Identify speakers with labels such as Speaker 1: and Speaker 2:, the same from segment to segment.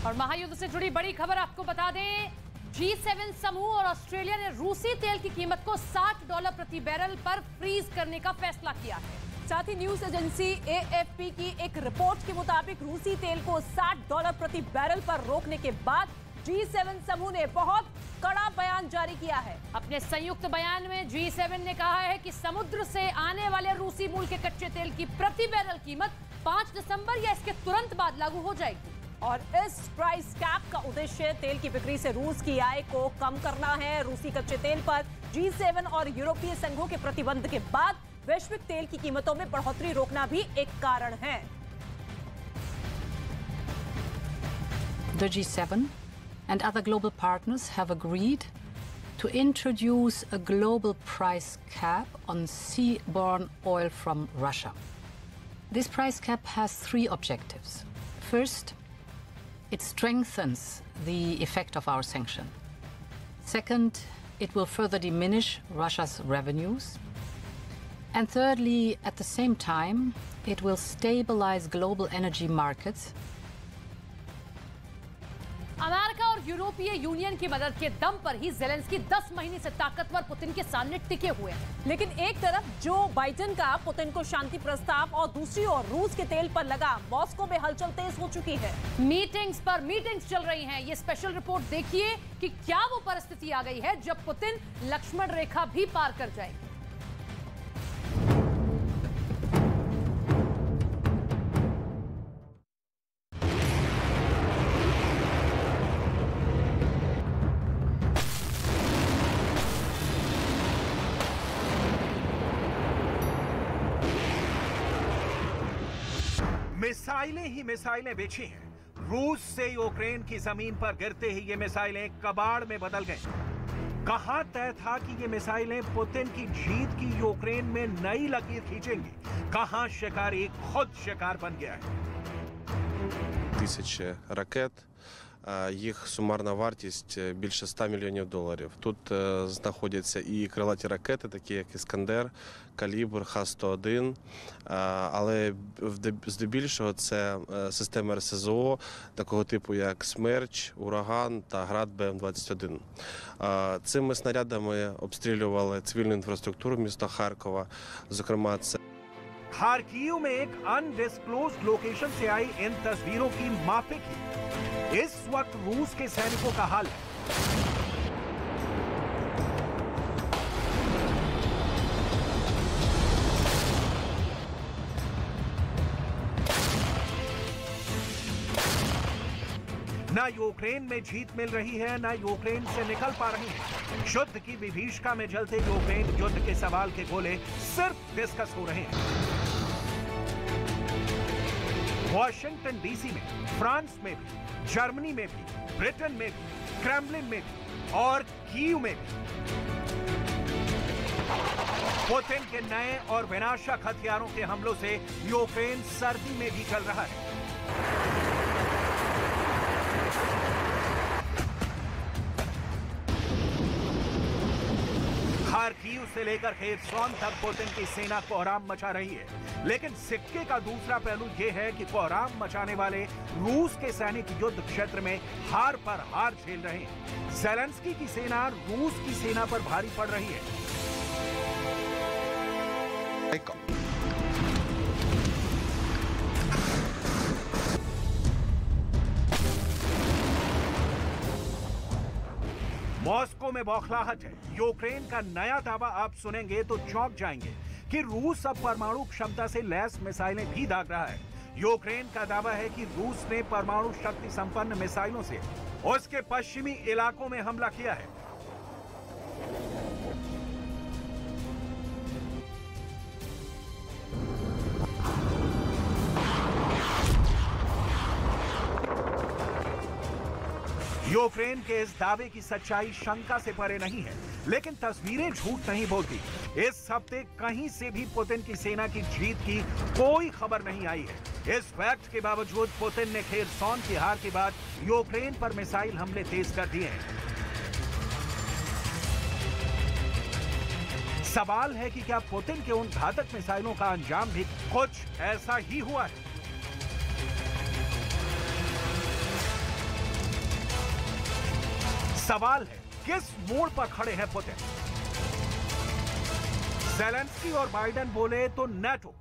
Speaker 1: और महायुद्ध से जुड़ी बड़ी खबर आपको बता दें, G7 समूह और ऑस्ट्रेलिया ने रूसी तेल की कीमत को $60 प्रति बैरल पर फ्रीज करने का फैसला किया है।
Speaker 2: साथ ही न्यूज एजेंसी AFP की एक रिपोर्ट के मुताबिक रूसी तेल को $60 प्रति बैरल पर रोकने के बाद G7 समूह ने बहुत कड़ा बयान जारी किया है।
Speaker 1: अपने संयुक्त बयान में G7 ने कहा है कि समुद्र से आने वाले रूसी मूल के कच्चे तेल की प्रति बैरल कीमत 5 दिसंबर या इसके तुरंत बाद लागू हो जाएगी।
Speaker 2: और इस प्राइस कैप का उद्देश्य तेल की बिक्री से रूस की आय को कम करना है। रूसी कच्चे तेल पर G7 और यूरोपीय संघों के प्रतिबंध के बाद वैश्विक तेल की कीमतों में बढ़ोतरी रोकना भी एक कारण है।
Speaker 3: The G7 and other global partners have agreed to introduce a global price cap on seaborne oil from Russia. This price cap has 3 objectives. First, it strengthens the effect of our sanction. Second, it will further diminish Russia's revenues. And thirdly, at the same time, it will stabilize global energy markets.
Speaker 1: America और यूरोपीय union की मदद के दम पर ही Zelensky 10 महीने से ताकतवर पुतिन के सामने टिके हुए हैं।
Speaker 2: लेकिन एक तरफ जो बाइडेन का पुतिन को शांति प्रस्ताव और दूसरी ओर रूस के तेल पर लगा मॉस्को में हलचल तेज हो चुकी है।
Speaker 1: मीटिंग्स पर मीटिंग्स चल रही हैं। ये स्पेशल रिपोर्ट देखिए कि क्या वो परिस्थिति आ गई है जब पुतिन लक्ष्मण रेखा भी पार कर जाएगी।
Speaker 4: मिसाइलें ही मिसाइलें बेची हैं। रूस से यूक्रेन की जमीन पर गिरते ही ये मिसाइलें कबाड़ में बदल गईं। कहां तय था कि ये मिसाइलें पुतिन की जीत की यूक्रेन में नई लकीर खींचेंगी? कहां शिकारी खुद शिकार बन गया है?
Speaker 5: Тисячі ракет, їх сумарна вартість більше $100 мільйонів. Тут знаходяться і крилаті ракети, такі як «Іскандер», «Калібр», Х-101, але здебільшого це системи РСЗО, такого типу як «Смерч», «Ураган» та «Град» БМ-21. Цими снарядами обстрілювали цивільну інфраструктуру міста Харкова, зокрема це
Speaker 4: खार्किव में एक अनडिस्क्लोज्ड लोकेशन से आई इन तस्वीरों की माफिक ही इस वक्त रूस के सैनिकों का हाल है। न यूक्रेन में जीत मिल रही है, न यूक्रेन से निकल पा रही है। युद्ध की विभीषिका में जलते यूक्रेन युद्ध के सवाल के गोले सिर्फ डिस्कस हो रहे हैं। वॉशिंगटन डीसी में, फ्रांस में भी, जर्मनी में भी, ब्रिटेन में भी, क्रेमलिन में भी और कीव में भी पुतिन के नए और विनाशक हथियारों के हमलों से यूक्रेन सर्दी में भी चल रहा है। खार्किव से लेकर खेरसॉन तक पुतिन की सेना कोहराम मचा रही है। लेकिन सिक्के का दूसरा पहलू यह है कि कोहराम मचाने वाले रूस के सैनिक युद्ध क्षेत्र में हार पर हार झेल रहे हैं। ज़ेलेंस्की की सेना रूस की सेना पर भारी पड़ रही है। मॉस्को में बौखलाहट है। यूक्रेन का नया दावा आप सुनेंगे तो चौंक जाएंगे कि रूस अब परमाणु क्षमता से लैस मिसाइलें भी दाग रहा है। यूक्रेन का दावा है कि रूस ने परमाणु शक्ति संपन्न मिसाइलों से उसके पश्चिमी इलाकों में हमला किया है। यूक्रेन के इस दावे की सच्चाई शंका से परे नहीं है, लेकिन तस्वीरें झूठ नहीं बोलती। इस हफ्ते कहीं से भी पुतिन की सेना की जीत की कोई खबर नहीं आई है। इस फैक्ट के बावजूद पुतिन ने खेरसॉन की हार के बाद यूक्रेन पर मिसाइल हमले तेज कर दिए हैं। सवाल है कि क्या पुतिन के उन घातक मिसाइलों का अंजाम भी कुछ ऐसा ही हुआ है? सवाल है किस मोड़ पर खड़े हैं पुतिन। ज़ेलेंस्की और बाइडेन बोले तो नाटो।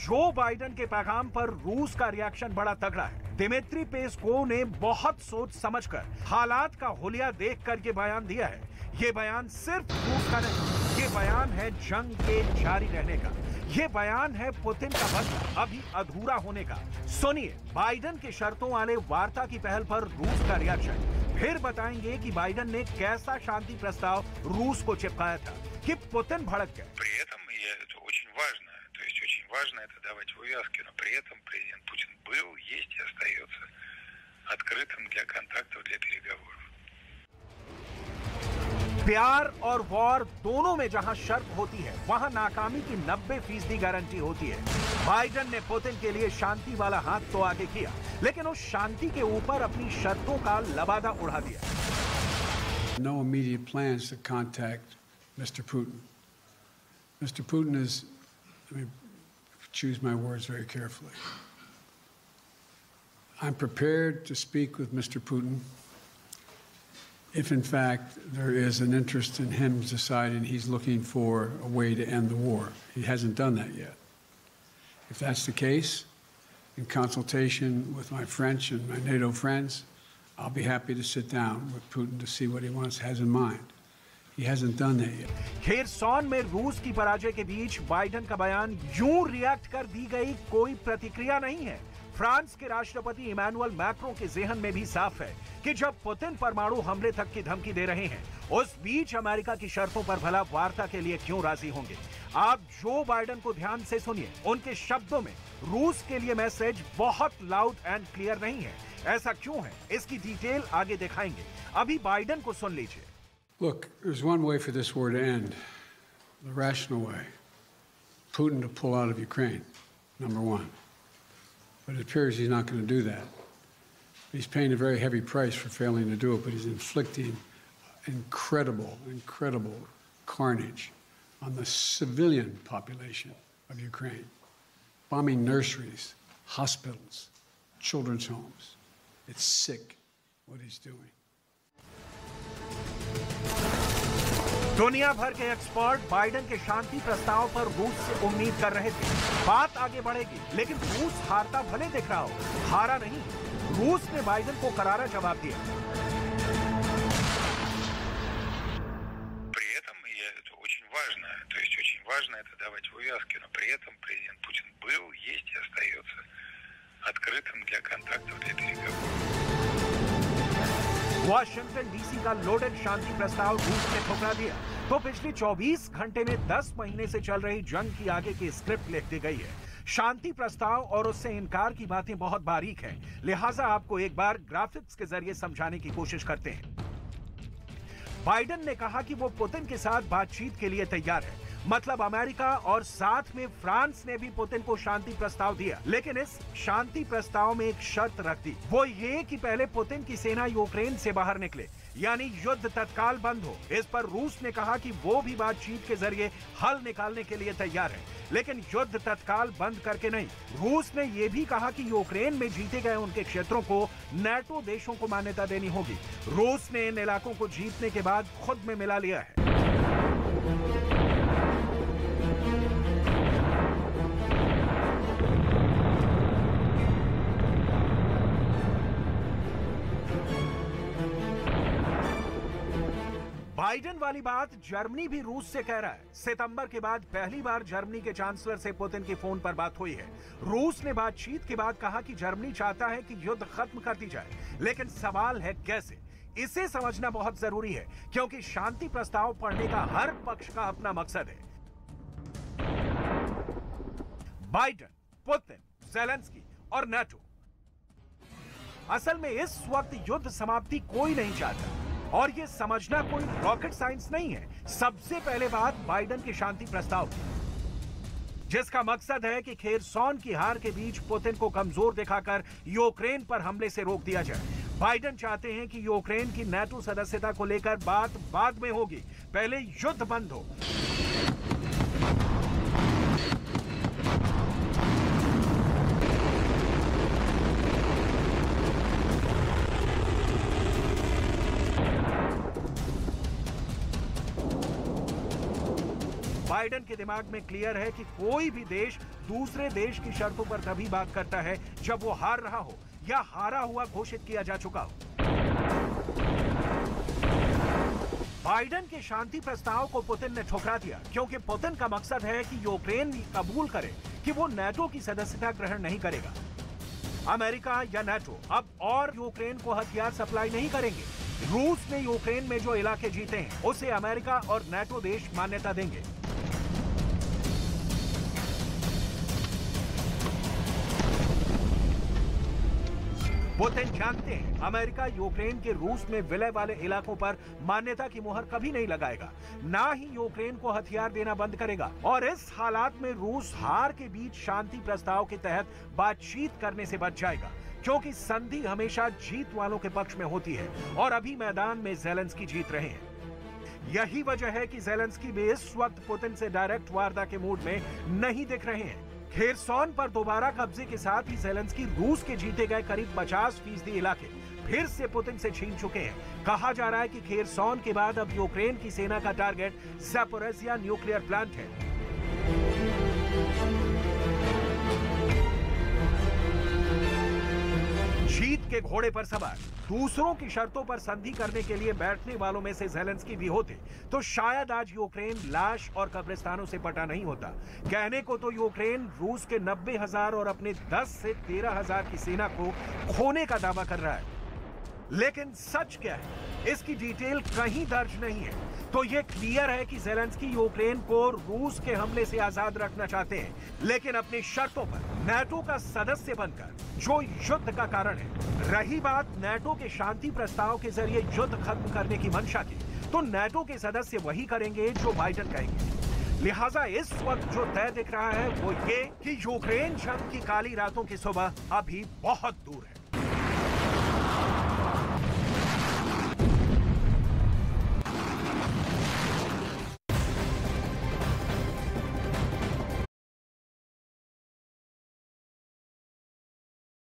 Speaker 4: जो बाइडेन के पैगाम पर रूस का रिएक्शन बड़ा तगड़ा है। दिमित्री पेस्कोव ने बहुत सोच समझकर हालात का हुलिया देखकर ये बयान दिया है। ये बयान सिर्फ रूस का नहीं, ये बयान है जंग के जारी रहने का। ये बयान है पुतिन का बदला अभी अधूरा होने का। सुनिए बाइडेन के शर्तों वाले वार्ता की पहल पर रूस का रिएक्शन। फिर बताएंगे कि बाइडेन ने कैसा शांति प्रस्ताव रूस को चिपकाया था कि पुतिन भड़क गए।
Speaker 6: Важно это давать увязки, но при этом президент Путин был, есть и остается открытым для контактов, для переговоров.
Speaker 4: प्यार और वॉर दोनों में जहां शर्त होती है वहां नाकामी की 90% गारंटी होती है। बाइडेन ने पुतिन के लिए शांति वाला हाथ तो आगे किया, लेकिन उस शांति के ऊपर अपनी शर्तों का लबादा उड़ा दिया।
Speaker 7: No immediate plans to contact Mr. Putin. Mr. Putin is, let me choose my words very carefully. I'm prepared to speak with Mr. Putin if, in fact, there is an interest in him deciding he's looking for a way to end the war. He hasn't done that yet. If that's the case, in consultation with my French and my NATO friends, I'll be happy to sit down with Putin to see what he has in mind. He hasn't done that yet.
Speaker 4: Kherson में रूस की पराजय के बीच Biden का बयान यूं react कर दी गई कोई प्रतिक्रिया नहीं है। फ्रांस के राष्ट्रपति इमैनुअल मैक्रों के ज़हन में भी साफ है कि जब पुतिन परमाणु हमले तक की धमकी दे रहे हैं, उस बीच अमेरिका की शर्तों पर भला वार्ता के लिए क्यों राजी होंगे। आप जो बाइडेन को ध्यान से सुनिए, उनके शब्दों में रूस के लिए मैसेज बहुत लाउड एंड क्लियर नहीं है। ऐसा क्यों है, इसकी डिटेल आगे दिखाएंगे। अभी बाइडेन को सुन लीजिए।
Speaker 7: Look, there's one way for this war to end, the rational way. Putin to pull out of Ukraine, number one. But it appears he's not going to do that. He's paying a very heavy price for failing to do it, but he's inflicting incredible carnage on the civilian population of Ukraine. Bombing nurseries, hospitals, children's homes. It's sick what he's doing.
Speaker 4: दुनिया भर के expert Biden के शांति प्रस्ताव पर रूस से उम्मीद कर रहे थे बात आगे बढ़ेगी, लेकिन रूस हारता भले दिख रहा हो, हारा नहीं। रूस ने बाइडेन को करारा जवाब दिया।
Speaker 6: При этом, и это очень важно, то есть очень важно это давать увязки, но при этом президент Путин был, есть и остается открытым для контактов, для переговоров.
Speaker 4: वाशिंगटन डीसी का लोडेड शांति प्रस्ताव रूस ने ठुकरा दिया तो पिछले 24 घंटे में 10 महीने से चल रही जंग की आगे की स्क्रिप्ट लिख दी गई है। शांति प्रस्ताव और उससे इनकार की बातें बहुत बारीक हैं, लिहाजा आपको एक बार ग्राफिक्स के जरिए समझाने की कोशिश करते हैं। बाइडेन ने कहा कि वो पुतिन के साथ बातचीत के लिए तैयार है, मतलब अमेरिका और साथ में फ्रांस ने भी पुतिन को शांति प्रस्ताव दिया, लेकिन इस शांति प्रस्ताव में एक शर्त रख दी, वो ये कि पहले पुतिन की सेना यूक्रेन से बाहर निकले, यानी युद्ध तत्काल बंद हो। इस पर रूस ने कहा कि वो भी बातचीत के जरिए हल निकालने के लिए तैयार है, लेकिन युद्ध तत्काल बंद करके नहीं। रूस ने यह भी कहा कि यूक्रेन में जीते गए उनके क्षेत्रों को नाटो देशों को मान्यता देनी होगी। रूस ने इन इलाकों को जीतने के बाद खुद में मिला लिया है। बाइडेन वाली बात जर्मनी भी रूस से कह रहा है। सितंबर के बाद पहली बार जर्मनी के चांसलर से पुतिन की फोन पर बात हुई है। रूस ने बातचीत के बाद कहा कि जर्मनी चाहता है कि युद्ध खत्म कर दी जाए, लेकिन सवाल है कैसे। इसे समझना बहुत जरूरी है, क्योंकि शांति प्रस्ताव पढ़ने का हर पक्ष का अपना मकसद है। बाइडेन, पुतिन, ज़ेलेंस्की और नाटो। असल में इस वक्त युद्ध समाप्ति कोई नहीं चाहता, और यह समझना कोई रॉकेट साइंस नहीं है। सबसे पहले बात बाइडेन के शांति प्रस्ताव की, जिसका मकसद है कि खेरसॉन की हार के बीच पुतिन को कमजोर दिखाकर यूक्रेन पर हमले से रोक दिया जाए। बाइडेन चाहते हैं कि यूक्रेन की नाटो सदस्यता को लेकर बात बाद में होगी, पहले युद्ध बंद हो। बाइडेन के दिमाग में क्लियर है कि कोई भी देश दूसरे देश की शर्तों पर तभी बात करता है जब वो हार रहा हो या हारा हुआ घोषित किया जा चुका हो। बाइडेन के शांति प्रस्ताव को पुतिन ने ठुकरा दिया क्योंकि पुतिन का मकसद है कि यूक्रेन कबूल करे कि वो नाटो की सदस्यता ग्रहण नहीं करेगा। अमेरिका या नाटो अब और यूक्रेन को हथियार सप्लाई नहीं करेंगे। रूस ने यूक्रेन में जो इलाके जीते हैं उसे अमेरिका और नाटो देश मान्यता देंगे। पुतिन जानते हैं अमेरिका यूक्रेन के रूस में विलय वाले इलाकों पर मान्यता की मुहर कभी नहीं लगाएगा, ना ही यूक्रेन को हथियार देना बंद करेगा। और इस हालात में रूस हार के बीच शांति प्रस्ताव के तहत बातचीत करने से बच जाएगा, क्योंकि संधि हमेशा जीत वालों के पक्ष में होती है और अभी मैदान में ज़ेलेंस्की जीत रहे हैं। यही वजह है कि ज़ेलेंस्की भी इस वक्त पुतिन से डायरेक्ट वार्ता के मूड में नहीं दिख रहे हैं। खेरसोन पर दोबारा कब्जे के साथ ही ज़ेलेंस्की रूस के जीते गए करीब 50% इलाके फिर से पुतिन से छीन चुके हैं। कहा जा रहा है कि खेरसोन के बाद अब यूक्रेन की सेना का टारगेट ज़ैपोरिज़िया न्यूक्लियर प्लांट है। जीत के घोड़े पर सवार दूसरों की शर्तों पर संधि करने के लिए बैठने वालों में से ज़ेलेंस्की भी होते तो शायद आज यूक्रेन लाश और कब्रिस्तानों से पटा नहीं होता। कहने को तो यूक्रेन रूस के 90,000 और अपने 10 से 13,000 की सेना को खोने का दावा कर रहा है, लेकिन सच क्या है इसकी डिटेल कहीं दर्ज नहीं है। तो ये क्लियर है कि ज़ेलेंस्की यूक्रेन को रूस के हमले से आजाद रखना चाहते हैं, लेकिन अपनी शर्तों पर नाटो का सदस्य बनकर, जो युद्ध का कारण है। रही बात नाटो के शांति प्रस्ताव के जरिए युद्ध खत्म करने की मंशा की, तो नाटो के सदस्य वही करेंगे जो बाइडेन कहेंगे। लिहाजा इस वक्त जो तय दिख रहा है वो ये कि यूक्रेन जंग की काली रातों की सुबह अभी बहुत दूर है।